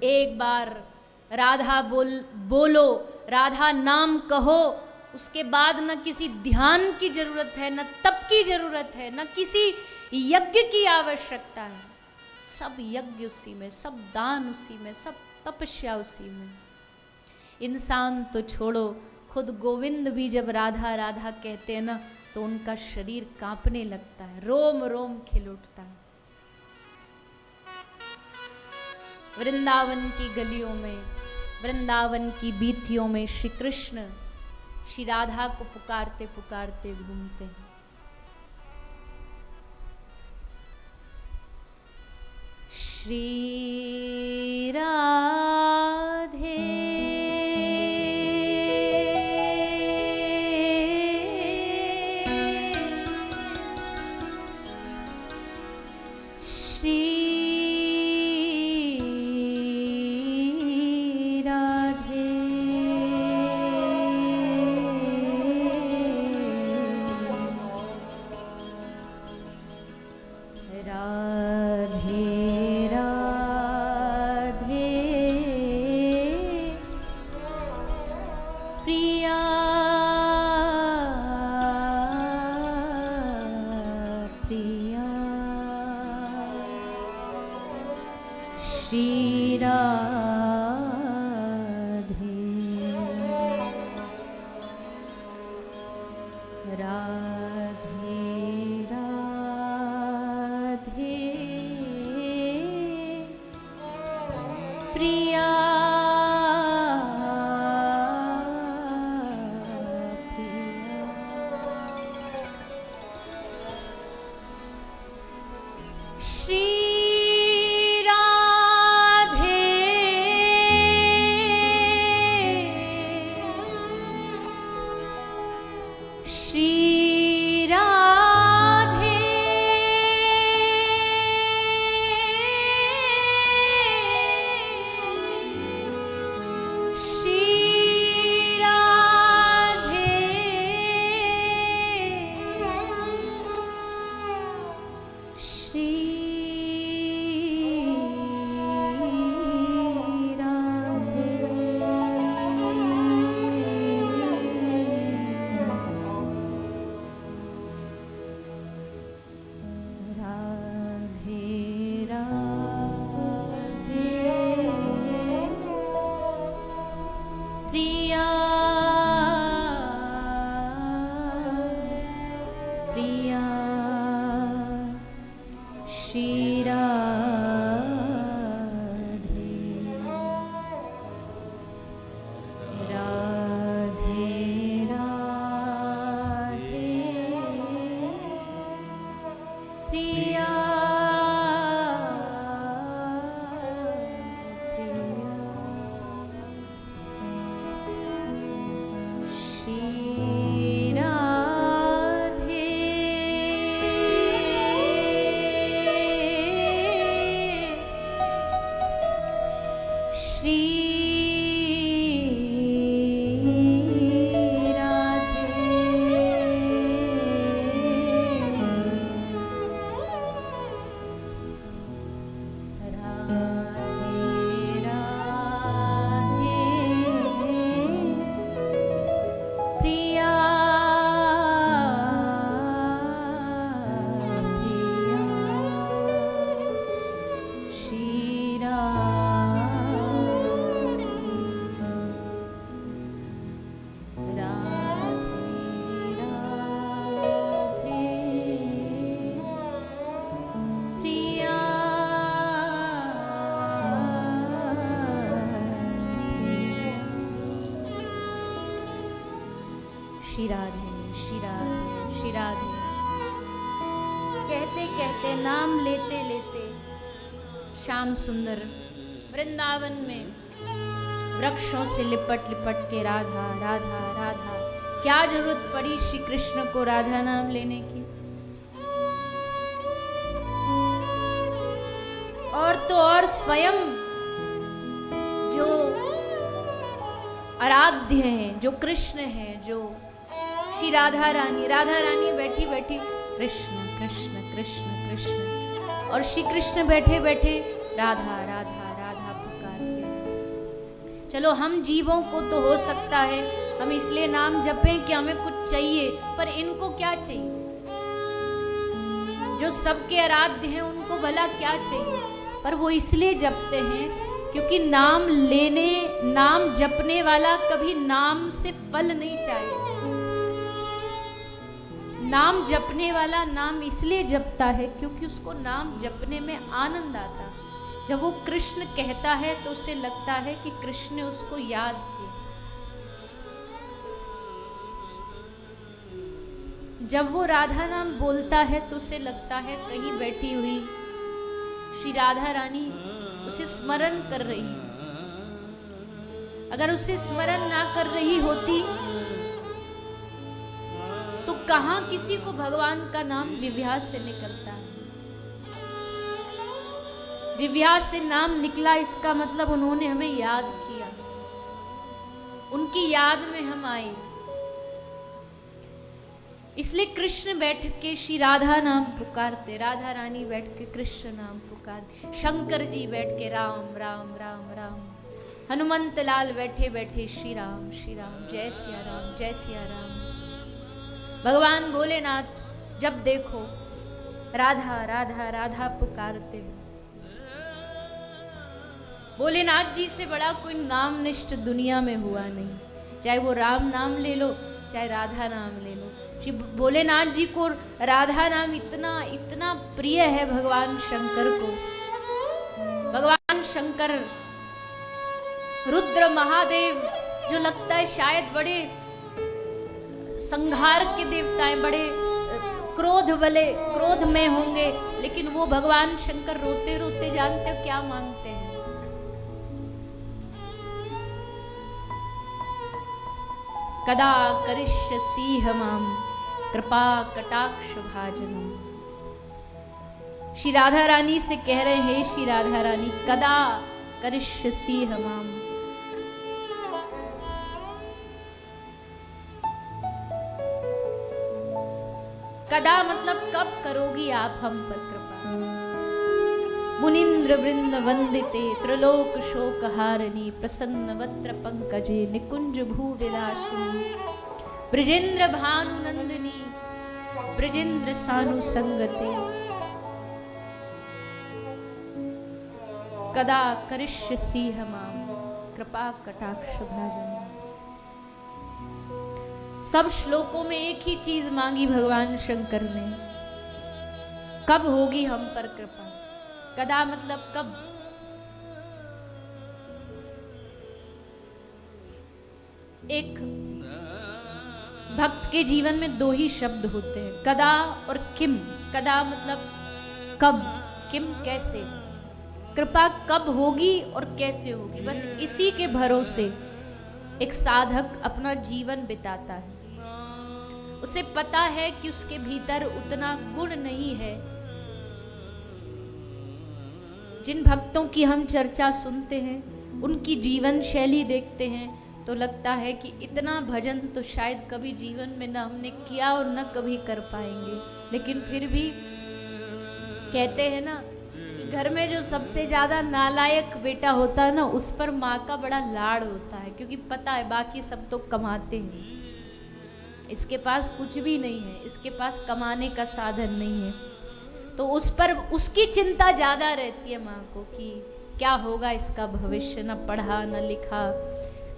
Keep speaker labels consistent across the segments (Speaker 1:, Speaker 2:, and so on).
Speaker 1: एक बार राधा बोलो, राधा नाम कहो, उसके बाद न किसी ध्यान की जरूरत है, न तप की जरूरत है, न किसी यज्ञ की आवश्यकता है। सब यज्ञ उसी में, सब दान उसी में, सब तपस्या उसी में। इंसान तो छोड़ो, खुद गोविंद भी जब राधा राधा कहते हैं ना तो उनका शरीर कांपने लगता है, रोम रोम खिल उठता है। वृंदावन की गलियों में, वृंदावन की बीथियों में श्री कृष्ण श्री राधा को पुकारते पुकारते घूमते हैं। श्री राधे श्री राधे श्री राधे श्री राधे कहते कहते, नाम लेते लेते श्याम सुंदर वृंदावन में वृक्षों से लिपट लिपट के राधा राधा राधा। क्या जरूरत पड़ी श्री कृष्ण को राधा नाम लेने की? और तो और स्वयं जो आराध्य हैं, जो कृष्ण हैं, जो श्री राधा रानी बैठी बैठी कृष्ण कृष्ण कृष्ण कृष्ण, और श्री कृष्ण बैठे बैठे राधा राधा राधा पुकारते चलो हम जीवों को तो हो सकता है हम इसलिए नाम जपें कि हमें कुछ चाहिए, पर इनको क्या चाहिए? जो सबके आराध्य हैं उनको भला क्या चाहिए? पर वो इसलिए जपते हैं क्योंकि नाम जपने वाला कभी नाम से फल नहीं चाहिए। नाम जपने वाला नाम इसलिए जपता है क्योंकि उसको नाम जपने में आनंद आता है। जब वो कृष्ण कहता है तो उसे लगता है कि कृष्ण ने उसको याद किया। जब वो राधा नाम बोलता है तो उसे लगता है कहीं बैठी हुई श्री राधा रानी उसे स्मरण कर रही है। अगर उसे स्मरण ना कर रही होती तो कहां किसी को भगवान का नाम जिह्वा से निकलता है। जिह्वा से नाम निकला इसका मतलब उन्होंने हमें याद किया, उनकी याद में हम आए। इसलिए कृष्ण बैठ के श्री राधा नाम पुकारते, राधा रानी बैठ के कृष्ण नाम पुकारते, शंकर जी बैठ के राम राम राम राम, हनुमंत लाल बैठे बैठे श्री राम जय सिया राम जय सिया राम। भगवान भोलेनाथ जब देखो राधा राधा राधा पुकारते हैं। भोलेनाथ जी से बड़ा कोई नाम निष्ठ दुनिया में हुआ नहीं, चाहे वो राम नाम ले लो चाहे राधा नाम ले लो। श्री भोलेनाथ जी को राधा नाम इतना इतना प्रिय है भगवान शंकर को। भगवान शंकर रुद्र महादेव जो लगता है शायद बड़े संहार के देवता हैं, बड़े क्रोध में होंगे, लेकिन वो भगवान शंकर रोते रोते जानते हो क्या मांगते हैं? कदा करिष्यसि माम कृपा कटाक्ष भाजनम। श्री राधा रानी से कह रहे हैं, श्री राधा रानी कदा करिष्यसि माम, कदा मतलब कब करोगी आप हम पर कृपा। मुनिंद्र वृंद वंदिते त्रिलोक शोक हारिणी प्रसन्न वत्र पंकजे निकुंज भू विलासिनी ब्रजेंद्र भानु नंदिनी ब्रजेंद्र सानु संगते कदा करिष्यसि माम कृपा कटाक्ष भाजन। सब श्लोकों में एक ही चीज मांगी भगवान शंकर ने, कब होगी हम पर कृपा। कदा मतलब कब। एक भक्त के जीवन में दो ही शब्द होते हैं, कदा और किम। कदा मतलब कब, किम कैसे। कृपा कब होगी और कैसे होगी, बस इसी के भरोसे एक साधक अपना जीवन बिताता है। उसे पता है कि उसके भीतर उतना गुण नहीं है। जिन भक्तों की हम चर्चा सुनते हैं, उनकी जीवन शैली देखते हैं तो लगता है कि इतना भजन तो शायद कभी जीवन में न हमने किया और न कभी कर पाएंगे। लेकिन फिर भी कहते हैं ना, घर में जो सबसे ज्यादा नालायक बेटा होता है ना, उस पर माँ का बड़ा लाड़ होता है, क्योंकि पता है बाकी सब तो कमाते हैं, इसके पास कुछ भी नहीं है, इसके पास कमाने का साधन नहीं है। तो उस पर उसकी चिंता ज्यादा रहती है माँ को कि क्या होगा इसका भविष्य, न पढ़ा न लिखा,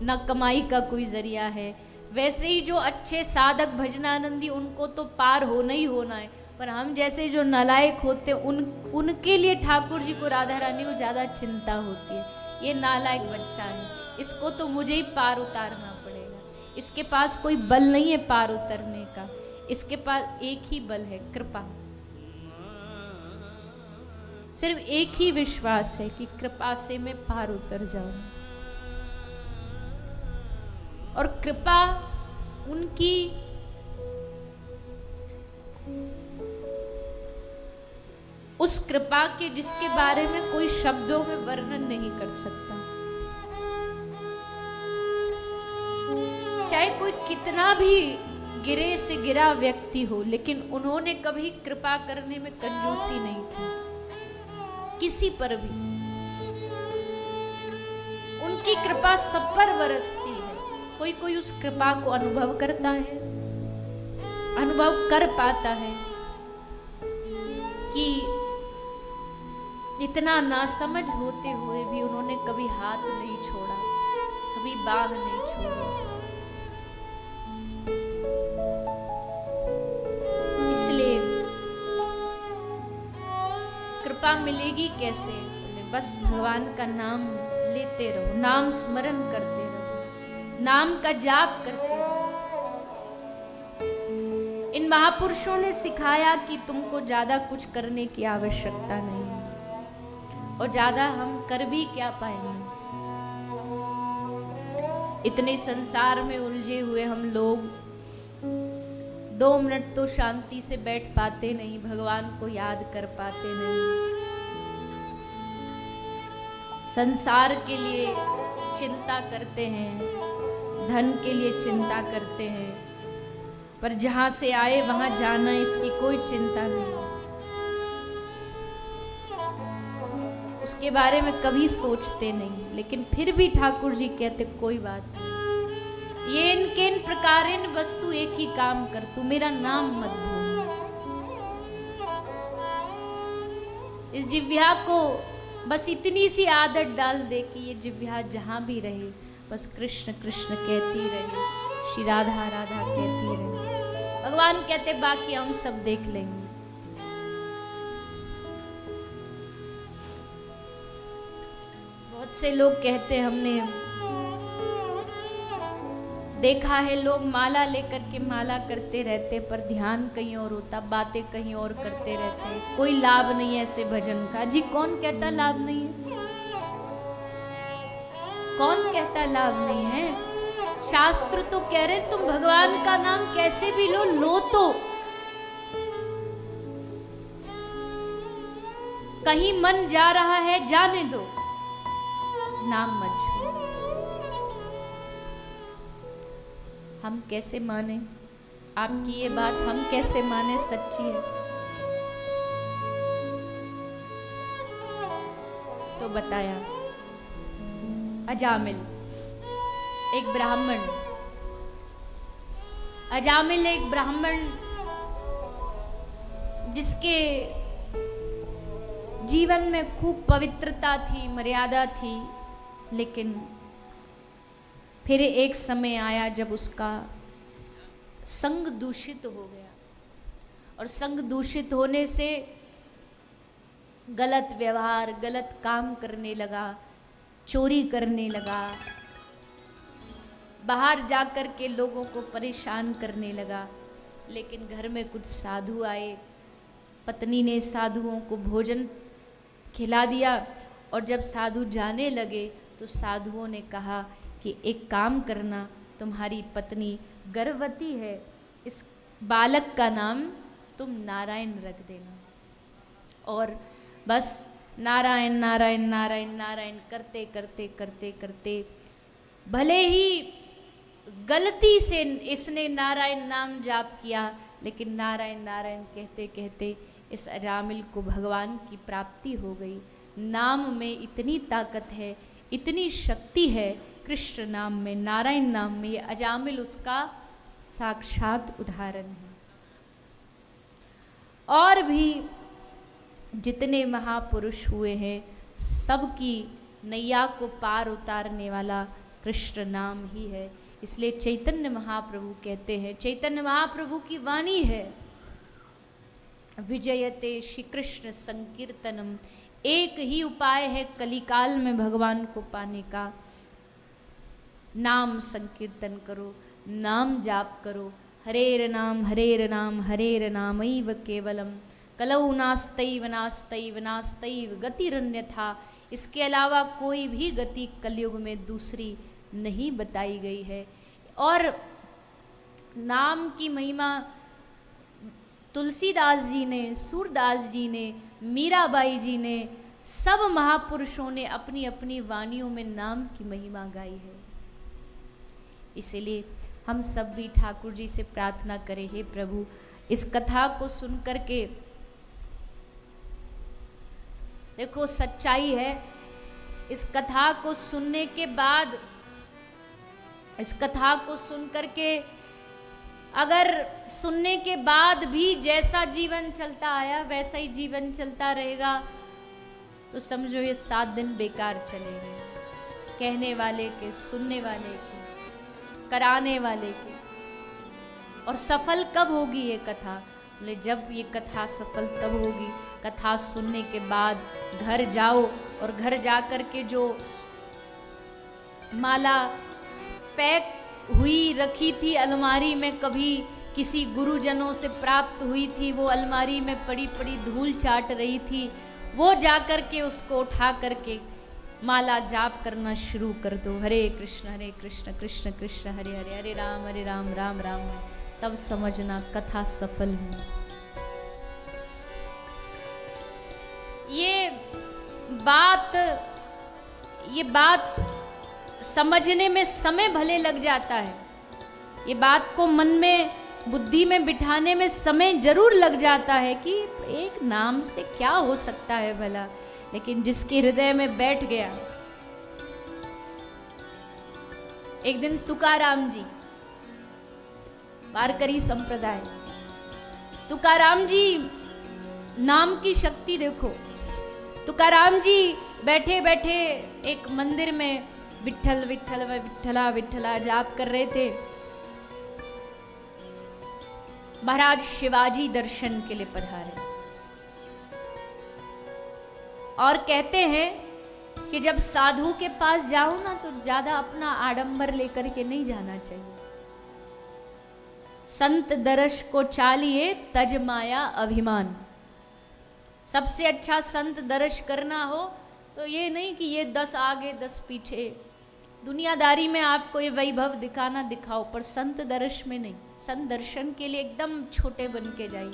Speaker 1: न कमाई का कोई जरिया है। वैसे ही जो अच्छे साधक भजनानंदी उनको तो पार होना ही होना है, पर हम जैसे जो नालायक होते उनके लिए ठाकुर जी को, राधा रानी को ज़्यादा चिंता होती है। ये नालायक बच्चा है, इसको तो मुझे ही पार उतारना पड़ेगा, इसके पास कोई बल नहीं है पार उतरने का, इसके पास एक ही बल है, कृपा। सिर्फ एक ही विश्वास है कि कृपा से मैं पार उतर जाऊं। और कृपा उनकी उस कृपा के जिसके बारे में कोई शब्दों में वर्णन नहीं कर सकता। चाहे कोई कितना भी गिरे से गिरा व्यक्ति हो, लेकिन उन्होंने कभी कृपा करने में कंजूसी नहीं की किसी पर भी। उसकी कृपा सब पर बरसती है। कोई कोई उस कृपा को अनुभव करता है, अनुभव कर पाता है कि इतना नासमझ होते हुए भी उन्होंने कभी हाथ नहीं छोड़ा, कभी बाह नहीं छोड़ी। इसलिए कृपा मिलेगी कैसे? बस भगवान का नाम लेते रहो, नाम स्मरण करते रहो, नाम का जाप करते रहो। इन महापुरुषों ने सिखाया कि तुमको ज्यादा कुछ करने की आवश्यकता नहीं है, और ज्यादा हम कर भी क्या पाएंगे। इतने संसार में उलझे हुए हम लोग 2 मिनट तो शांति से बैठ पाते नहीं, भगवान को याद कर पाते नहीं। संसार के लिए चिंता करते हैं, धन के लिए चिंता करते हैं, पर जहां से आए वहां जाना इसकी कोई चिंता नहीं, उसके बारे में कभी सोचते नहीं। लेकिन फिर भी ठाकुर जी कहते कोई बात नहीं, ये इनके इन प्रकार इन वस्तु एक ही काम कर, तू मेरा नाम मत भूल। इस जिह्वा को बस इतनी सी आदत डाल दे कि ये जिह्वा जहां भी रहे बस कृष्ण कृष्ण कहती रहे, श्री राधा राधा कहती रहे। भगवान कहते बाकी हम सब देख लेंगे। बहुत से लोग कहते, हमने देखा है लोग माला लेकर के माला करते रहते पर ध्यान कहीं और होता, बातें कहीं और करते रहते, कोई लाभ नहीं है ऐसे भजन का। जी कौन कहता लाभ नहीं है? कौन कहता लाभ नहीं है? शास्त्र तो कह रहे तुम भगवान का नाम कैसे भी लो तो कहीं मन जा रहा है जाने दो, नाम मत छूओ। हम कैसे माने आपकी ये बात, हम कैसे माने सच्ची है? तो बताया अजामिल एक ब्राह्मण, अजामिल एक ब्राह्मण जिसके जीवन में खूब पवित्रता थी, मर्यादा थी, लेकिन फिर एक समय आया जब उसका संग दूषित हो गया, और संग दूषित होने से गलत व्यवहार, गलत काम करने लगा, चोरी करने लगा, बाहर जाकर के लोगों को परेशान करने लगा। लेकिन घर में कुछ साधु आए, पत्नी ने साधुओं को भोजन खिला दिया, और जब साधु जाने लगे तो साधुओं ने कहा कि एक काम करना, तुम्हारी पत्नी गर्भवती है, इस बालक का नाम तुम नारायण रख देना। और बस नारायण नारायण नारायण नारायण करते करते करते करते भले ही गलती से इसने नारायण नाम जाप किया, लेकिन नारायण नारायण कहते कहते इस अजामिल को भगवान की प्राप्ति हो गई। नाम में इतनी ताकत है, इतनी शक्ति है कृष्ण नाम में, नारायण नाम में। ये अजामिल उसका साक्षात उदाहरण है। और भी जितने महापुरुष हुए हैं, सबकी नैया को पार उतारने वाला कृष्ण नाम ही है। इसलिए चैतन्य महाप्रभु कहते हैं, चैतन्य महाप्रभु की वाणी है, विजयते श्री कृष्ण संकीर्तनम। एक ही उपाय है कलिकाल में भगवान को पाने का, नाम संकीर्तन करो, नाम जाप करो। हरेर नाम हरेर नामैव केवलम, कलौ नास्तैव नास्तैव नास्तैव गतिरन्यथा। इसके अलावा कोई भी गति कलयुग में दूसरी नहीं बताई गई है। और नाम की महिमा तुलसीदास जी ने, सूरदास जी ने, मीराबाई जी ने, सब महापुरुषों ने अपनी अपनी वाणियों में नाम की महिमा गाई है। इसीलिए हम सब भी ठाकुर जी से प्रार्थना करें, हे प्रभु इस कथा को सुन करके, देखो सच्चाई है इस कथा को सुनने के बाद, इस कथा को सुन करके अगर सुनने के बाद भी जैसा जीवन चलता आया वैसा ही जीवन चलता रहेगा तो समझो ये 7 दिन बेकार चलेंगे, कहने वाले के, सुनने वाले के, कराने वाले के। और सफल कब होगी ये कथा? बोले जब ये कथा सफल तब होगी, कथा सुनने के बाद घर जाओ और घर जा कर के जो माला पैक हुई रखी थी अलमारी में, कभी किसी गुरुजनों से प्राप्त हुई थी, वो अलमारी में पड़ी पड़ी धूल चाट रही थी, वो जा कर के उसको उठा करके माला जाप करना शुरू कर दो। हरे कृष्ण कृष्ण कृष्ण हरे हरे, हरे राम राम राम। तब समझना कथा सफल हुई। ये बात समझने में समय भले लग जाता है, ये बात को मन में बुद्धि में बिठाने में समय जरूर लग जाता है कि एक नाम से क्या हो सकता है भला, लेकिन जिसके हृदय में बैठ गया। एक दिन तुकाराम जी, वारकरी संप्रदाय, तुकाराम जी नाम की शक्ति देखो। तुकाराम जी बैठे बैठे एक मंदिर में विठ्ठल विठ्ठल विठ्ठला विठ्ठला जाप कर रहे थे। महाराज शिवाजी दर्शन के लिए पधारे और कहते हैं कि जब साधु के पास जाओ ना तो ज्यादा अपना आडंबर लेकर के नहीं जाना चाहिए। संत दर्श को चालिए तज माया अभिमान। सबसे अच्छा संत दर्श करना हो तो ये नहीं कि ये 10 आगे 10 पीछे, दुनियादारी में आपको ये वैभव दिखाना दिखाओ, पर संत दर्श में नहीं। संत दर्शन के लिए एकदम छोटे बन के जाइए।